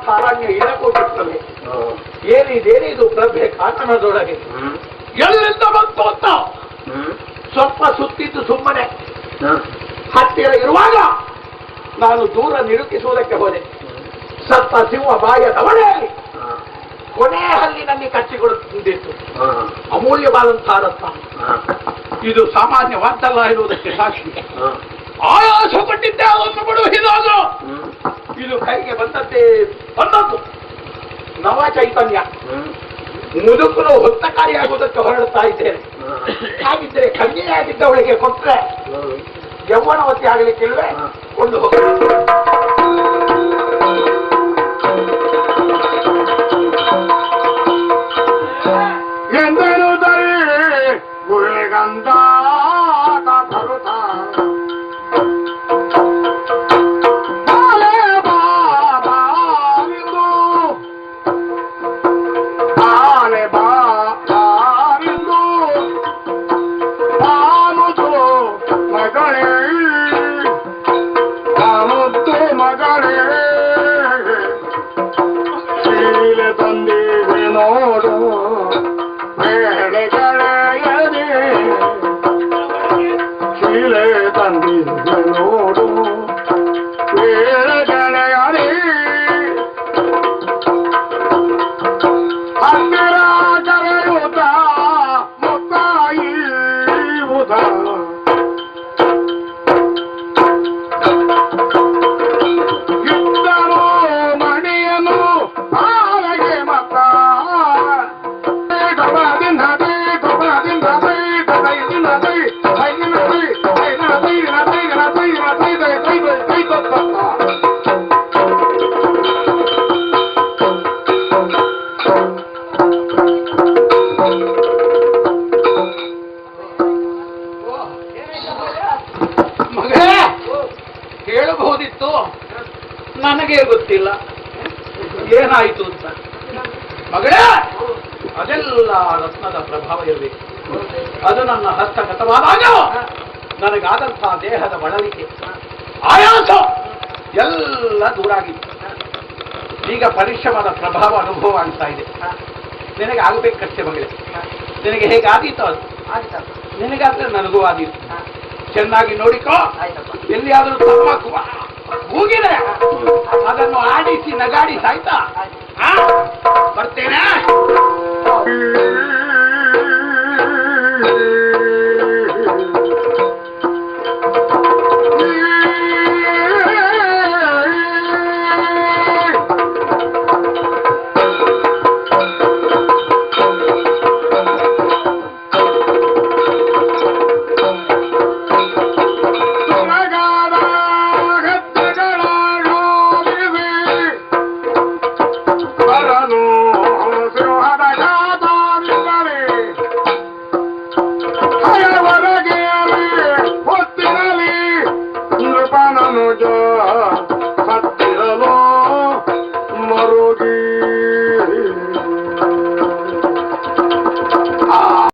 ವಿಶಾಲವಾದಂತಹ ಅರಣ್ಯ ಇಳಕೋಟಿರ್ತದೆ. ಏನಿದೇನಿದು ಪ್ರಭೆ ಕಾನನದೊಳಗೆ ಎಲ್ಲಿಂದ ಬಂತು ಅಂತ ಸ್ವಲ್ಪ ಸುತ್ತಿದ್ದು ಸುಮ್ಮನೆ ಹತ್ತಿರ ಇರುವಾಗ ನಾನು ದೂರ ನಿರುಕಿಸುವುದಕ್ಕೆ ಹೋದೆ. ಸತ್ತ ಸಿಂಹ ಬಾಯ ದವಡೆಯಲ್ಲಿ ಕೊನೆಯ ಹಲ್ಲಿನಲ್ಲಿ ಕಚ್ಚಿಕೊಡುತ್ತಿತ್ತು ಅಮೂಲ್ಯವಾದಂತಹ ರತ್ನ. ಇದು ಸಾಮಾನ್ಯವಾದ್ದಲ್ಲ ಎನ್ನುವುದಕ್ಕೆ ಸಾಕ್ಷಿ. ಆಯಾಸ ಪಟ್ಟಿದ್ದೆ ಅದನ್ನು ಬಿಡುವುದಿದಾಗ ಇದು ಕೈಗೆ ಬಂದದ್ದೇ ಬಂದದ್ದು ನವ ಚೈತನ್ಯ. ಮುದುಕನು ಹೊತ್ತಕಾರಿಯಾಗುವುದಕ್ಕೆ ಹೊರಡುತ್ತಾ ಇದ್ದೇನೆ. ಹಾಗಿದ್ದರೆ ಕನ್ಯೆಯಾಗಿದ್ದವಳಿಗೆ ಕೊಟ್ಟರೆ ಯೌವನವತಿ ಆಗಲಿಕ್ಕಿಲ್ವೇ? ಕೊಂಡು ಹೋಗಬೇಕು. ಎಂದನು ದರಿ ಗುಳೆಗಂಧ ಕರುತ ಹೇಳಬಹುದಿತ್ತು, ನನಗೆ ಗೊತ್ತಿಲ್ಲ ಏನಾಯಿತು ಅಂತ. ಮಗಳೇ, ಅದೆಲ್ಲ ರತ್ನದ ಪ್ರಭಾವ ಇರಬೇಕು. ಅದು ನನ್ನ ಹಸ್ತಗತವಾದಾಗ ನನಗಾದಂತಹ ದೇಹದ ಬಳಲಿಕೆ, ಆಯಾಸ ಎಲ್ಲ ದೂರಾಗಿತ್ತು. ಈಗ ಪರಿಶ್ರಮದ ಪ್ರಭಾವ ಅನುಭವ ಆಗ್ತಾ ಇದೆ. ನಿನಗೆ ಆಗಬೇಕಷ್ಟೇ ಮಗಳೇ. ನಿನಗೆ ಹೇಗಾದೀತು ಅದು ನಿನಗಾದ್ರೆ ನನಗೂ ಆದೀತು. ಚೆನ್ನಾಗಿ ನೋಡಿಕೋ. ಎಲ್ಲಿಯಾದರೂ ತಮ್ಮ ಹೋಗಿದೆ ಅದನ್ನು ಆಡಿಸಿ ನಗಾಡಿಸಿ ಆಯ್ತಾ? ಬರ್ತೇನೆ. ಹೊತ್ತಿನಲ್ಲಿ ನೃಪನನು ಜೋ